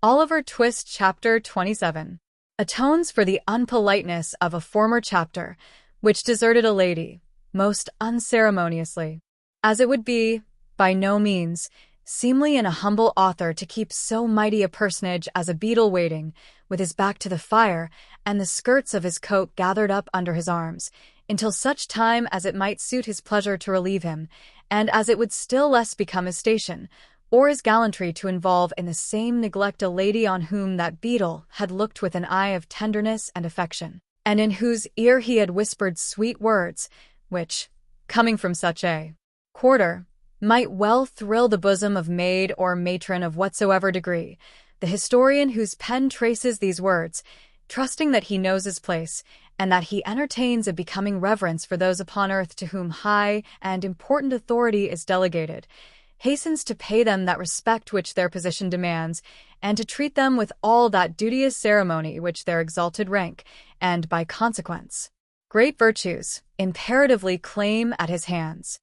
Oliver Twist Chapter 27 atones for the unpoliteness of a former chapter, which deserted a lady, most unceremoniously. As it would be, by no means, seemly in a humble author to keep so mighty a personage as a beetle waiting, with his back to the fire, and the skirts of his coat gathered up under his arms, until such time as it might suit his pleasure to relieve him, and as it would still less become his station, or his gallantry to involve in the same neglect a lady on whom that beetle had looked with an eye of tenderness and affection, and in whose ear he had whispered sweet words, which, coming from such a quarter, might well thrill the bosom of maid or matron of whatsoever degree. The historian whose pen traces these words, trusting that he knows his place, and that he entertains a becoming reverence for those upon earth to whom high and important authority is delegated, hastens to pay them that respect which their position demands, and to treat them with all that duteous ceremony which their exalted rank, and, by consequence, great virtues, imperatively claim at his hands.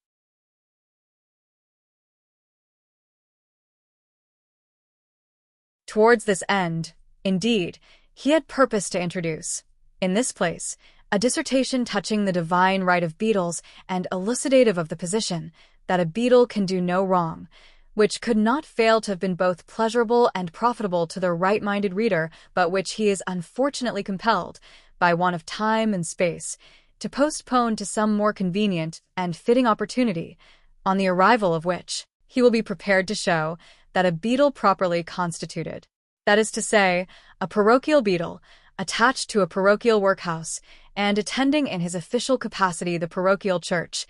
Towards this end, indeed, he had purposed to introduce, in this place, a dissertation touching the divine right of beetles and elucidative of the position that a beetle can do no wrong, which could not fail to have been both pleasurable and profitable to the right-minded reader, but which he is unfortunately compelled, by want of time and space, to postpone to some more convenient and fitting opportunity, on the arrival of which he will be prepared to show that a beetle properly constituted, that is to say, a parochial beetle, attached to a parochial workhouse, and attending in his official capacity the parochial church,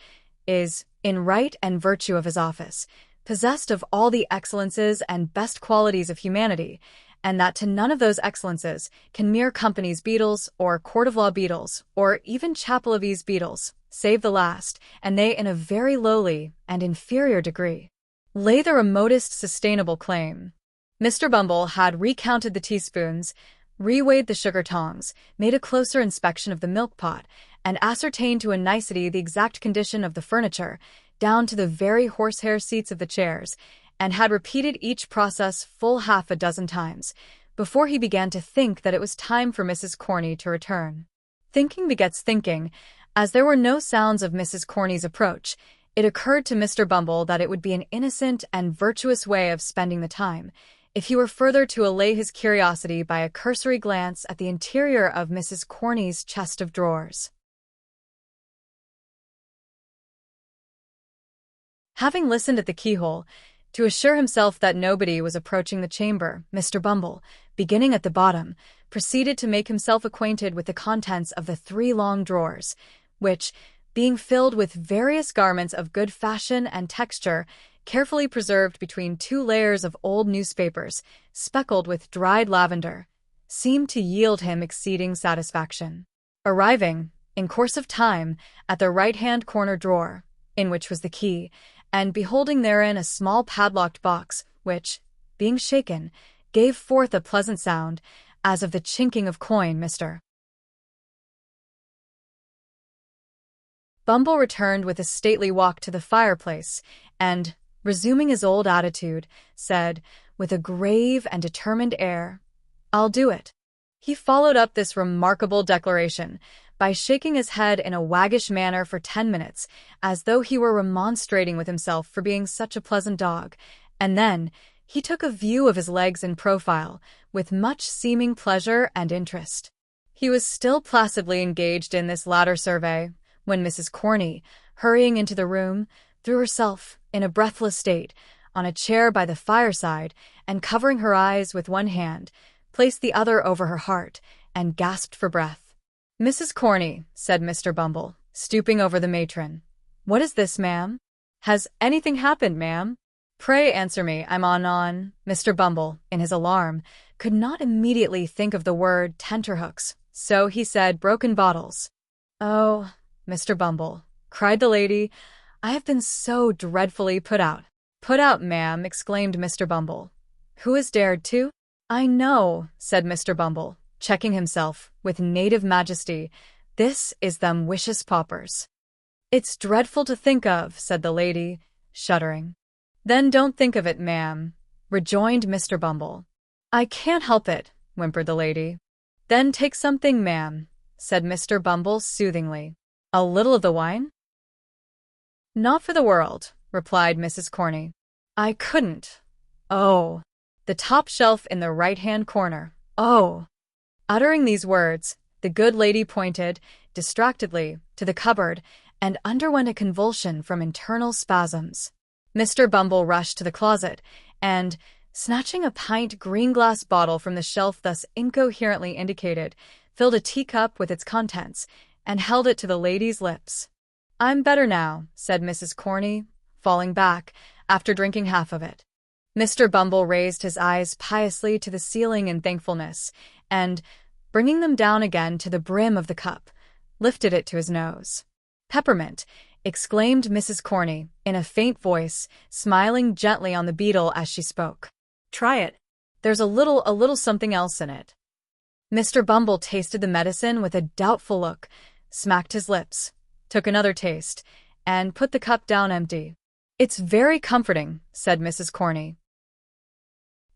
is, in right and virtue of his office, possessed of all the excellences and best qualities of humanity, and that to none of those excellences can mere company's beetles, or court-of-law beetles, or even chapel-of-ease beetles, save the last, and they in a very lowly and inferior degree, lay the remotest sustainable claim. Mr. Bumble had recounted the teaspoons, reweighed the sugar tongs, made a closer inspection of the milk pot, and ascertained to a nicety the exact condition of the furniture, down to the very horsehair seats of the chairs, and had repeated each process full half a dozen times, before he began to think that it was time for Mrs. Corney to return. Thinking begets thinking. As there were no sounds of Mrs. Corney's approach, it occurred to Mr. Bumble that it would be an innocent and virtuous way of spending the time, if he were further to allay his curiosity by a cursory glance at the interior of Mrs. Corney's chest of drawers. Having listened at the keyhole, to assure himself that nobody was approaching the chamber, Mr. Bumble, beginning at the bottom, proceeded to make himself acquainted with the contents of the 3 long drawers, which, being filled with various garments of good fashion and texture, carefully preserved between 2 layers of old newspapers, speckled with dried lavender, seemed to yield him exceeding satisfaction. Arriving, in course of time, at the right-hand corner drawer, in which was the key, and beholding therein a small padlocked box, which, being shaken, gave forth a pleasant sound, as of the chinking of coin, Mr. Bumble returned with a stately walk to the fireplace, and, resuming his old attitude, said, with a grave and determined air, "I'll do it." He followed up this remarkable declaration by shaking his head in a waggish manner for 10 minutes, as though he were remonstrating with himself for being such a pleasant dog, and then he took a view of his legs in profile, with much seeming pleasure and interest. He was still placidly engaged in this latter survey, when Mrs. Corney, hurrying into the room, threw herself, in a breathless state, on a chair by the fireside, and covering her eyes with one hand, placed the other over her heart, and gasped for breath. "Mrs. Corney," said Mr. Bumble, stooping over the matron, "what is this, ma'am? Has anything happened, ma'am? Pray answer me, I'm on." Mr. Bumble, in his alarm, could not immediately think of the word tenterhooks, so he said broken bottles. "Oh, Mr. Bumble," cried the lady, "I have been so dreadfully put out." "Put out, ma'am," exclaimed Mr. Bumble. "Who has dared to?" "I know," said Mr. Bumble, checking himself, with native majesty, "this is them wicious paupers." "It's dreadful to think of," said the lady, shuddering. "Then don't think of it, ma'am," rejoined Mr. Bumble. I can't help it, whimpered the lady. Then take something, ma'am, said Mr. Bumble soothingly. A little of the wine? Not for the world, replied Mrs. Corney. I couldn't. Oh. The top shelf in the right-hand corner. Oh. Uttering these words, the good lady pointed, distractedly, to the cupboard and underwent a convulsion from internal spasms. Mr. Bumble rushed to the closet and, snatching a pint green-glass bottle from the shelf thus incoherently indicated, filled a teacup with its contents and held it to the lady's lips. I'm better now, said Mrs. Corney, falling back after drinking half of it. Mr. Bumble raised his eyes piously to the ceiling in thankfulness and, bringing them down again to the brim of the cup, lifted it to his nose. Peppermint, exclaimed Mrs. Corney, in a faint voice, smiling gently on the beetle as she spoke. Try it. There's a little something else in it. Mr. Bumble tasted the medicine with a doubtful look, smacked his lips, took another taste, and put the cup down empty. It's very comforting, said Mrs. Corney.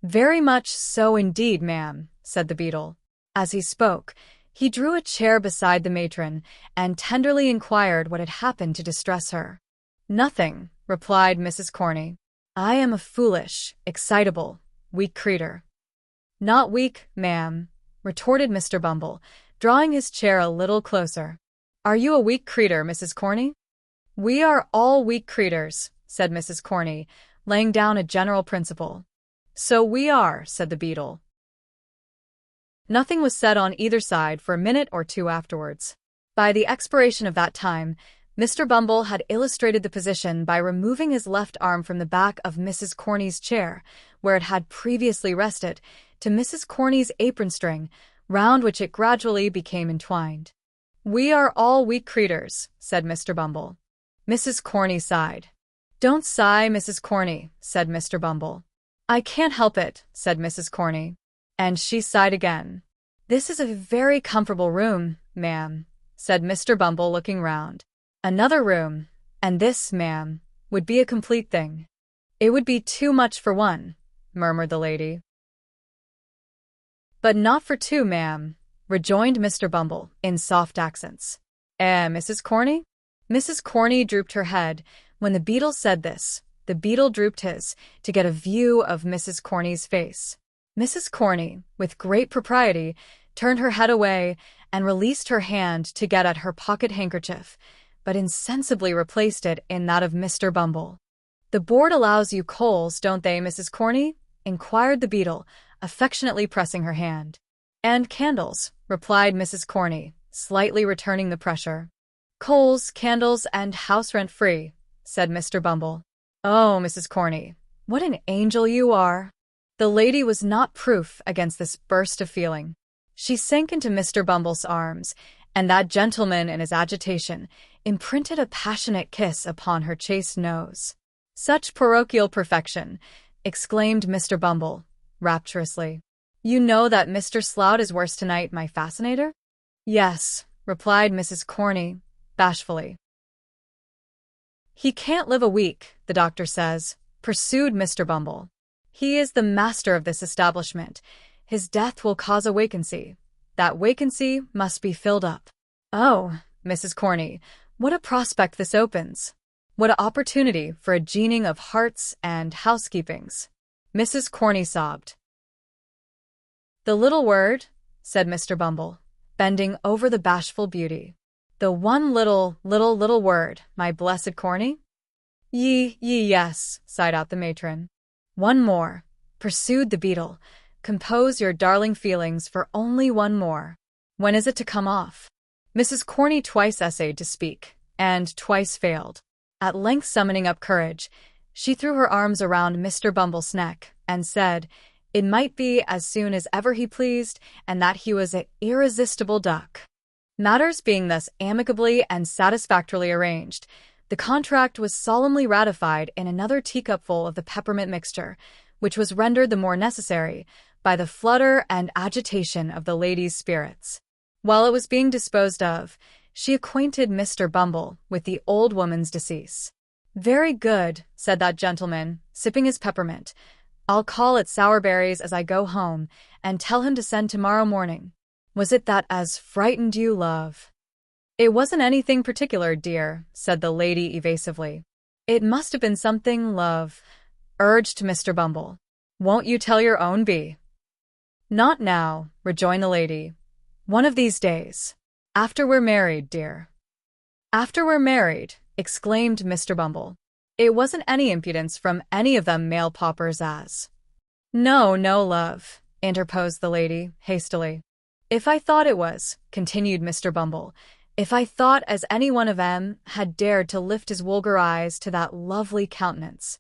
Very much so indeed, ma'am, said the beetle. As he spoke, he drew a chair beside the matron and tenderly inquired what had happened to distress her. Nothing, replied Mrs. Corney. I am a foolish, excitable, weak creature. Not weak, ma'am, retorted Mr. Bumble, drawing his chair a little closer. Are you a weak creature, Mrs. Corney? We are all weak creatures, said Mrs. Corney, laying down a general principle. So we are, said the beetle. Nothing was said on either side for a minute or two afterwards. By the expiration of that time, Mr. Bumble had illustrated the position by removing his left arm from the back of Mrs. Corney's chair, where it had previously rested, to Mrs. Corney's apron string, round which it gradually became entwined. We are all weak creatures, said Mr. Bumble. Mrs. Corney sighed. Don't sigh, Mrs. Corney, said Mr. Bumble. I can't help it, said Mrs. Corney. And she sighed again. This is a very comfortable room, ma'am, said Mr. Bumble, looking round. Another room, and this, ma'am, would be a complete thing. It would be too much for one, murmured the lady. But not for two, ma'am, rejoined Mr. Bumble, in soft accents. Mrs. Corney? Mrs. Corney drooped her head. When the beetle said this, the beetle drooped his, to get a view of Mrs. Corney's face. Mrs. Corney, with great propriety, turned her head away and released her hand to get at her pocket handkerchief, but insensibly replaced it in that of Mr. Bumble. The board allows you coals, don't they, Mrs. Corney? Inquired the beetle, affectionately pressing her hand. And candles, replied Mrs. Corney, slightly returning the pressure. Coals, candles, and house rent free, said Mr. Bumble. Oh, Mrs. Corney, what an angel you are! The lady was not proof against this burst of feeling. She sank into Mr. Bumble's arms, and that gentleman in his agitation imprinted a passionate kiss upon her chaste nose. Such parochial perfection, exclaimed Mr. Bumble, rapturously. You know that Mr. Slout is worse tonight, my fascinator? Yes, replied Mrs. Corney, bashfully. He can't live a week, the doctor says, pursued Mr. Bumble. He is the master of this establishment. His death will cause a vacancy. That vacancy must be filled up. Oh, Mrs. Corney, what a prospect this opens. What an opportunity for a gening of hearts and housekeepings. Mrs. Corney sobbed. The little word, said Mr. Bumble, bending over the bashful beauty. The one little word, my blessed Corney? Yes, sighed out the matron. One more, pursued the beetle. Compose your darling feelings for only one more. When is it to come off? Mrs. Corney twice essayed to speak, and twice failed. At length summoning up courage, she threw her arms around Mr. Bumble's neck and said, it might be as soon as ever he pleased, and that he was an irresistible duck. Matters being thus amicably and satisfactorily arranged, the contract was solemnly ratified in another teacupful of the peppermint mixture, which was rendered the more necessary by the flutter and agitation of the lady's spirits. While it was being disposed of, she acquainted Mr. Bumble with the old woman's decease. Very good, said that gentleman, sipping his peppermint. I'll call at Sourberry's as I go home and tell him to send tomorrow morning. Was it that as frightened you, love? It wasn't anything particular, dear, said the lady evasively. It must have been something, love, urged Mr. Bumble. Won't you tell your own bee? Not now, rejoined the lady. One of these days. After we're married, dear. After we're married, exclaimed Mr. Bumble. It wasn't any impudence from any of them male paupers as. No, no, love, interposed the lady, hastily. If I thought it was, continued Mr. Bumble, if I thought as any one of 'em had dared to lift his vulgar eyes to that lovely countenance.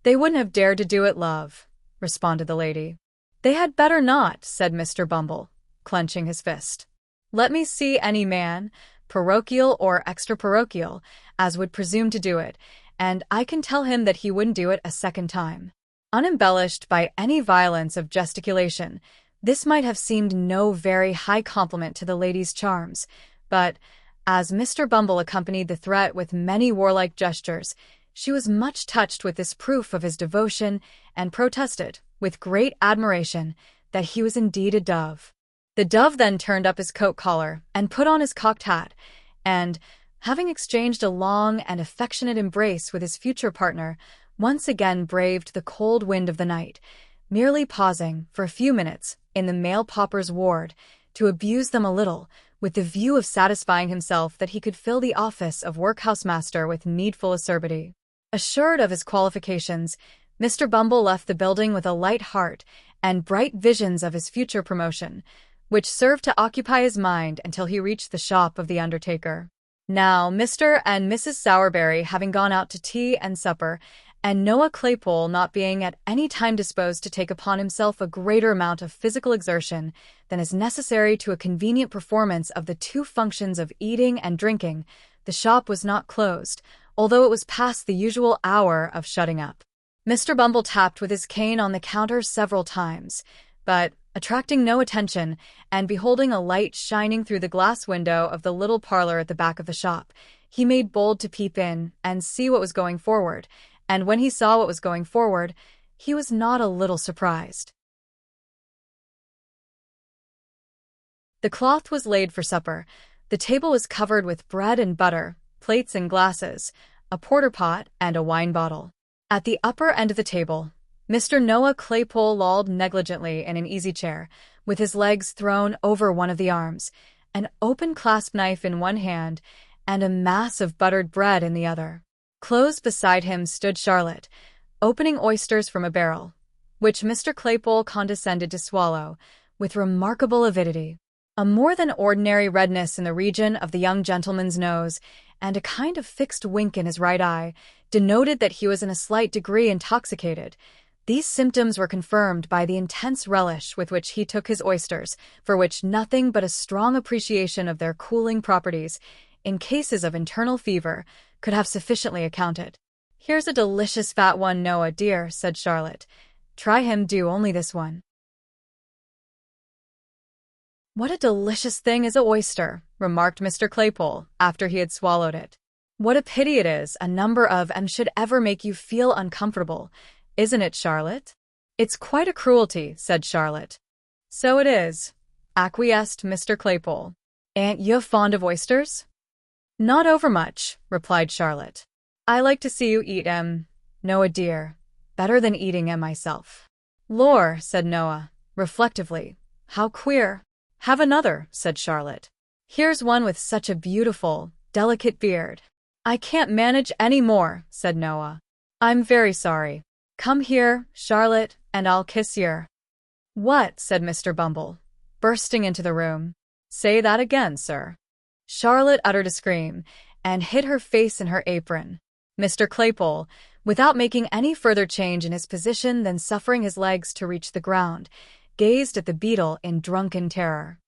They wouldn't have dared to do it, love, responded the lady. They had better not, said Mr. Bumble, clenching his fist. Let me see any man, parochial or extra-parochial, as would presume to do it, and I can tell him that he wouldn't do it a second time. Unembellished by any violence of gesticulation, this might have seemed no very high compliment to the lady's charms, but, as Mr. Bumble accompanied the threat with many warlike gestures, she was much touched with this proof of his devotion and protested, with great admiration, that he was indeed a dove. The dove then turned up his coat collar and put on his cocked hat, and, having exchanged a long and affectionate embrace with his future partner, once again braved the cold wind of the night, merely pausing for a few minutes in the male paupers' ward to abuse them a little, with the view of satisfying himself that he could fill the office of workhouse master with needful acerbity. Assured of his qualifications, Mr. Bumble left the building with a light heart and bright visions of his future promotion, which served to occupy his mind until he reached the shop of the undertaker. Now, Mr. and Mrs. Sourberry having gone out to tea and supper, and Noah Claypole not being at any time disposed to take upon himself a greater amount of physical exertion than is necessary to a convenient performance of the two functions of eating and drinking, the shop was not closed, although it was past the usual hour of shutting up. Mr. Bumble tapped with his cane on the counter several times, but, attracting no attention, and beholding a light shining through the glass window of the little parlor at the back of the shop, he made bold to peep in and see what was going forward, and when he saw what was going forward, he was not a little surprised. The cloth was laid for supper, the table was covered with bread and butter, plates and glasses, a porter-pot, and a wine bottle. At the upper end of the table, Mr. Noah Claypole lolled negligently in an easy-chair, with his legs thrown over one of the arms, an open clasp knife in one hand, and a mass of buttered bread in the other. Close beside him stood Charlotte, opening oysters from a barrel, which Mr. Claypole condescended to swallow, with remarkable avidity. A more than ordinary redness in the region of the young gentleman's nose, and a kind of fixed wink in his right eye, denoted that he was in a slight degree intoxicated. These symptoms were confirmed by the intense relish with which he took his oysters, for which nothing but a strong appreciation of their cooling properties, in cases of internal fever, could have sufficiently accounted. Here's a delicious fat one, Noah, dear, said Charlotte. Try him, do only this one. What a delicious thing is a oyster, remarked Mr. Claypole, after he had swallowed it. What a pity it is a number of 'em should ever make you feel uncomfortable. Isn't it, Charlotte? It's quite a cruelty, said Charlotte. So it is, acquiesced Mr. Claypole. Ain't you fond of oysters? Not overmuch, replied Charlotte. I like to see you eat 'em, Noah dear, better than eating 'em myself. Lor, said Noah, reflectively, how queer. Have another, said Charlotte. Here's one with such a beautiful, delicate beard. I can't manage any more, said Noah. I'm very sorry. Come here, Charlotte, and I'll kiss yer. What, said Mr. Bumble, bursting into the room. Say that again, sir. Charlotte uttered a scream, and hid her face in her apron. Mr. Claypole, without making any further change in his position than suffering his legs to reach the ground, gazed at the beetle in drunken terror.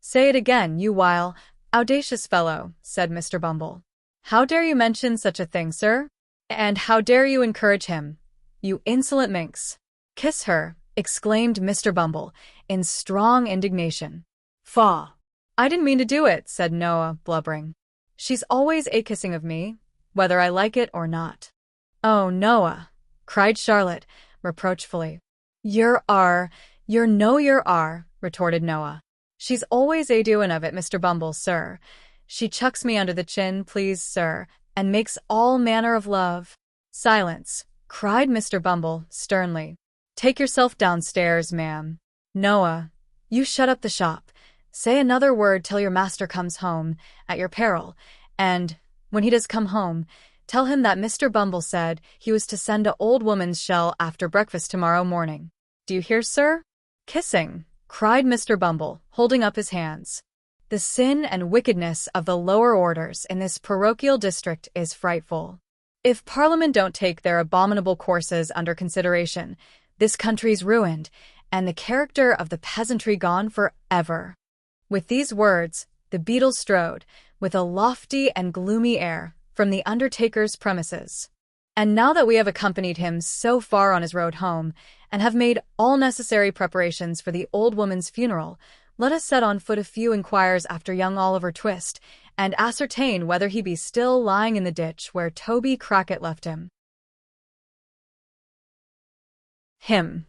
Say it again, you vile, audacious fellow, said Mr. Bumble. How dare you mention such a thing, sir? And how dare you encourage him? You insolent minx. Kiss her, exclaimed Mr. Bumble, in strong indignation. Faugh! I didn't mean to do it, said Noah, blubbering. She's always a-kissing of me, whether I like it or not. Oh, Noah, cried Charlotte, reproachfully. You're no you're are, retorted Noah. She's always a doin' of it, Mr. Bumble, sir. She chucks me under the chin, please, sir, and makes all manner of love. Silence, cried Mr. Bumble, sternly. Take yourself downstairs, ma'am. Noah, you shut up the shop. Say another word till your master comes home, at your peril, and, when he does come home, tell him that Mr. Bumble said he was to send a old woman's shell after breakfast tomorrow morning. Do you hear, sir? Kissing, cried Mr. Bumble, holding up his hands. The sin and wickedness of the lower orders in this parochial district is frightful. If Parliament don't take their abominable courses under consideration, this country's ruined, and the character of the peasantry gone forever. With these words, the beadle strode, with a lofty and gloomy air, from the undertaker's premises. And now that we have accompanied him so far on his road home, and have made all necessary preparations for the old woman's funeral, let us set on foot a few inquires after young Oliver Twist, and ascertain whether he be still lying in the ditch where Toby Crackit left him. Him.